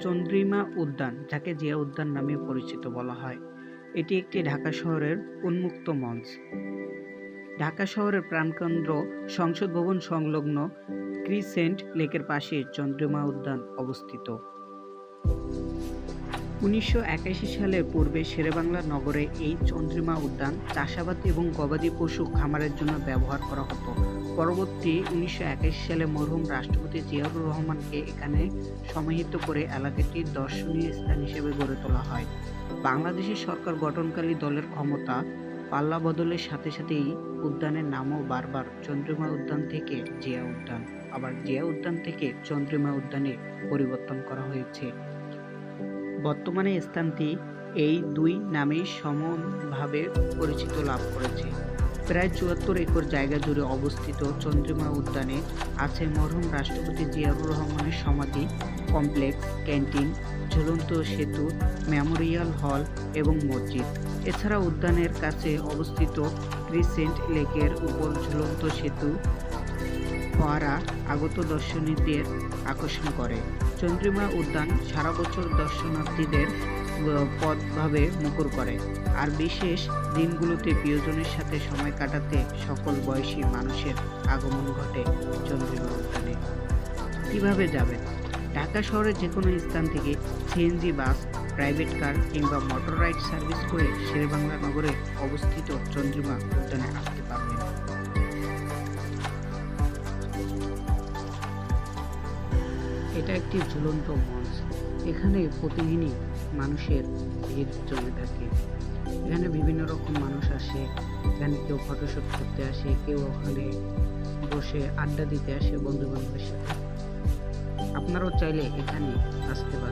চন্দ্রিমা উদ্যান, যাকে জিয়া উদ্যান নামে পরিচিত বলা হয়, এটি একটি ঢাকা শহরের উন্মুক্ত মঞ্চ। ঢাকা শহরের প্রাণকেন্দ্র সংসদ ভবন সংলগ্ন ক্রিসেন্ট লেকের পাশে চন্দ্রিমা উদ্যান অবস্থিত। ১৯৮১ সালে পূর্বে শেরেবাংলা নগরে এই চন্দ্রিমা উদ্যান চাষাবাদ এবং গবাদি পশু খামারের জন্য ব্যবহার করা হতো। পরবর্তী ১৯৮১ সালে মরহুম রাষ্ট্রপতি জিয়াউর রহমানকে এখানে সমাহিত করে এলাকাটি দর্শনীয় স্থান হিসেবে গড়ে তোলা হয়। বাংলাদেশের সরকার গঠনকারী দলের ক্ষমতা পাল্লা বদলের সাথে সাথেই উদ্যানের নামও বারবার চন্দ্রিমা উদ্যান থেকে জিয়া উদ্যান, আবার জিয়া উদ্যান থেকে চন্দ্রিমা উদ্যানে পরিবর্তন করা হয়েছে। বর্তমানে স্থানটি এই দুই নামেই সমানভাবে পরিচিতি লাভ করেছে। প্রায় ৭৪ একর জায়গা জুড়ে অবস্থিত চন্দ্রিমা উদ্যানে আছে মরহুম রাষ্ট্রপতি জিয়াউর রহমানের সমাধি কমপ্লেক্স, ক্যান্টিন, ঝুলন্ত সেতু, মেমোরিয়াল হল এবং মসজিদ। এছাড়া উদ্যানের কাছে অবস্থিত ক্রিসেন্ট লেকের উপর ঝুলন্ত সেতু ফোয়ারা আগত দর্শনার্থীদের আকর্ষণ করে। চন্দ্রিমা উদ্যান সারা বছর দর্শনার্থীদের পথভাবে মুখর করে, আর বিশেষ দিনগুলোতে প্রিয়জনের সাথে সময় কাটাতে সকল বয়সী মানুষের আগমন ঘটে চন্দ্রিমা উদ্যানে। কিভাবে যাবেন? ঢাকা শহরের যে কোনো স্থান থেকে সিএনজি বাস, প্রাইভেট কার কিংবা মোটর রাইড সার্ভিস করে শেরেবাংলা নগরে অবস্থিত চন্দ্রিমা উদ্যানে আসতে পারবেন। এটা একটি ঝুলন্ত মঞ্চ। এখানে প্রতিদিনই মানুষের ভিড় জমে থাকে। এখানে বিভিন্ন রকম মানুষ আসে। এখানে কেউ ফটোশুট করতে আসে, কেউ ওখানে বসে আড্ডা দিতে আসে বন্ধু বান্ধবের সাথে। আপনারাও চাইলে এখানে আসতে পারেন।